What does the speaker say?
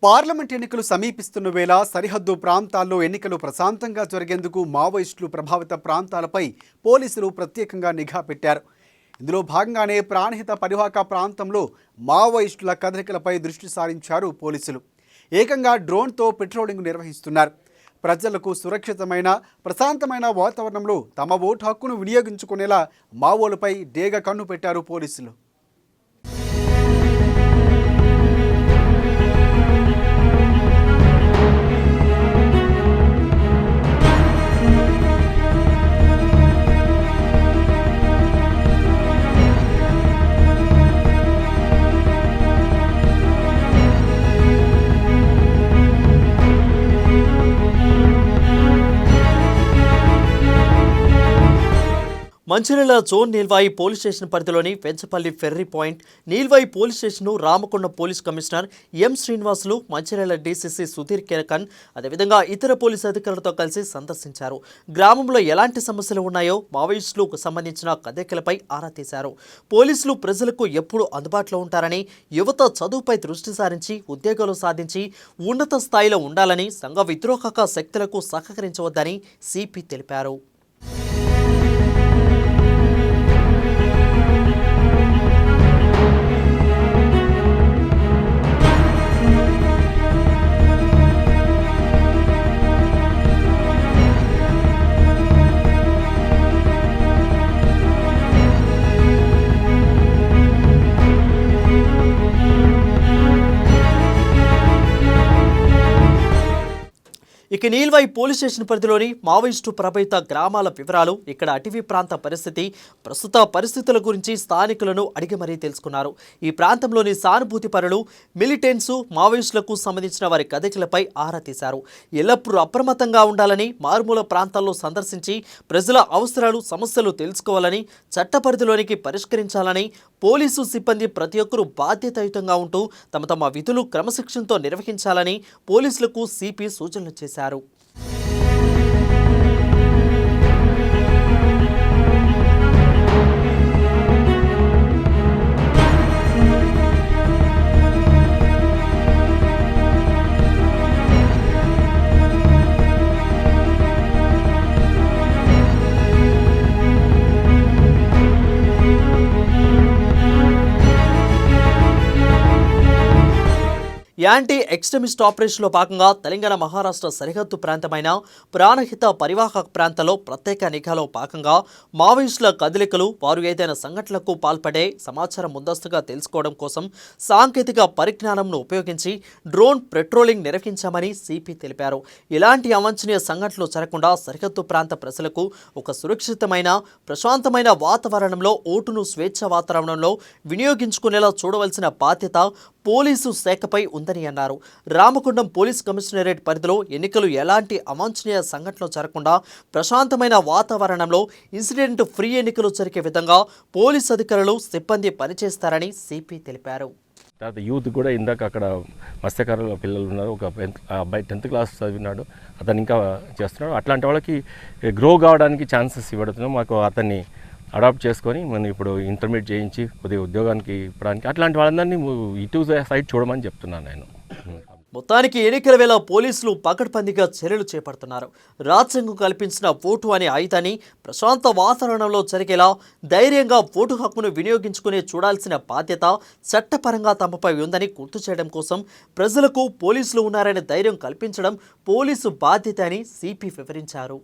Parliament ఎన్నికలు సమీపిస్తున్న వేళ సరిహద్దు ప్రాంతాల్లో ఎన్నికలు ప్రశాంతంగా జరిగేందుకు మావోయిస్టులు ప్రభావిత ప్రాంతాలపై పోలీసులు ప్రత్యేకంగా నిఘా పెట్టారు. ఇందులో భాగంగానే ప్రాణహిత పరివాహక ప్రాంతంలో మావోయిస్టుల కదలికలపై దృష్టి సారించారు పోలీసులు. ఏకంగా డ్రోన్తో పెట్రోలింగ్ నిర్వహిస్తున్నారు. ప్రజలకు సురక్షితమైన ప్రశాంతమైన వాతావరణంలో తమ ఓటు హక్కును వినియోగించుకునేలా మావోలపై డేగ కన్ను పెట్టారు పోలీసులు. Mancherial zone Neelwai police station పరిధిలోని Penchapalli ferry point, Neelwai police స్టేషన్ను Ramakonda police commissioner M Srinivasulu, Mancherial DCC Sudheer Kerakan, అదేవిధంగా ఇతర పోలీసు అధికారులతో కలిసి సందర్శించారు. గ్రామంలో ఎలాంటి సమస్యలు ఉన్నాయో మావోయిస్టులకు సంబంధించిన కదలికలపై ఆరా తీశారు. పోలీసులు ప్రజలకు ఎప్పుడు అందుబాటులో ఉంటారని, యువత చదువుపై దృష్టి సారించి ఉద్యోగాలు సాధించి ఉన్నత స్థాయిలో ఉండాలని, సంఘ విద్రోహక శక్తులకు సహకరించవద్దని సిపి తెలిపారు. ఇక నీల్వాయి పోలీస్ స్టేషన్ పరిధిలోని మావోయిస్టు ప్రభావిత గ్రామాల వివరాలు, ఇక్కడ అటవీ ప్రాంత పరిస్థితి, ప్రస్తుత పరిస్థితుల గురించి స్థానికులను అడిగి మరీ తెలుసుకున్నారు. ఈ ప్రాంతంలోని సానుభూతి పరులు, మిలిటెంట్స్, మావోయిస్టులకు సంబంధించిన వారి కదలికలపై ఆరా తీశారు. ఎల్లప్పుడూ అప్రమత్తంగా ఉండాలని, మారుమూల ప్రాంతాల్లో సందర్శించి ప్రజల అవసరాలు, సమస్యలు తెలుసుకోవాలని, చట్ట పరిధిలోనికి పరిష్కరించాలని, పోలీసు సిబ్బంది ప్రతి ఒక్కరూ బాధ్యతాయుతంగా ఉంటూ తమ విధులు క్రమశిక్షణతో నిర్వహించాలని పోలీసులకు సిపి సూచనలు చేశారు. యాంటీ ఎక్స్ట్రీమిస్ట్ ఆపరేషన్లో భాగంగా తెలంగాణ మహారాష్ట్ర సరిహద్దు ప్రాంతమైన ప్రాణహిత పరివాహక ప్రాంతంలో ప్రత్యేక నిఘాలో భాగంగా మావోయిస్టుల కదలికలు, వారు ఏదైనా సంఘటనలకు పాల్పడే సమాచారం ముందస్తుగా తెలుసుకోవడం కోసం సాంకేతిక పరిజ్ఞానంను ఉపయోగించి డ్రోన్ పెట్రోలింగ్ నిర్వహించామని సిపి తెలిపారు. ఇలాంటి అవాంఛనీయ సంఘటనలు జరగకుండా సరిహద్దు ప్రాంత ప్రజలకు ఒక సురక్షితమైన ప్రశాంతమైన వాతావరణంలో ఓటును స్వేచ్ఛ వాతావరణంలో వినియోగించుకునేలా చూడవలసిన బాధ్యత పోలీసు శాఖపై ఉందని అన్నారు. రామకొండం పోలీస్ కమిషనరేట్ పరిధిలో ఎన్నికలు ఎలాంటి అవాంఛనీయ సంఘటనలు జరగకుండా ప్రశాంతమైన వాతావరణంలో ఇన్సిడెంట్ ఫ్రీ ఎన్నికలు జరిగే విధంగా పోలీసు అధికారులు, సిబ్బంది పనిచేస్తారని సిపి తెలిపారు. తర్వాత యూత్ కూడా ఇందాక అక్కడ మత్స్యకారుల పిల్లలు ఉన్నారు. ఒక అబ్బాయి 10th క్లాస్ చదివినాడు, అతను ఇంకా చేస్తున్నాడు. అట్లాంటి వాళ్ళకి గ్రో కావడానికి ఛాన్సెస్ ఇవ్వడుతున్నాం. మాకు అతన్ని అడాప్ట్ చేసుకొని మనం ఇప్పుడు ఇంటర్మీడియట్ చేయించి కొద్దిగా ఉద్యోగానికి ఇవ్వడానికి అట్లాంటి వాళ్ళందరినీ ఇటు సైడ్ చూడమని చెప్తున్నాను నేను. మొత్తానికి ఎన్నికల వేళ పోలీసులు పకడ్బందీగా చర్యలు చేపడుతున్నారు. రాజ్యాంగం కల్పించిన ఓటు అనే ఆయుధాన్ని ప్రశాంత వాతావరణంలో జరిగేలా ధైర్యంగా ఓటు హక్కును వినియోగించుకునే చూడాల్సిన బాధ్యత చట్టపరంగా తమపై ఉందని గుర్తు చేయడం కోసం ప్రజలకు పోలీసులు ఉన్నారనే ధైర్యం కల్పించడం పోలీసు బాధ్యత అని సిపి వివరించారు.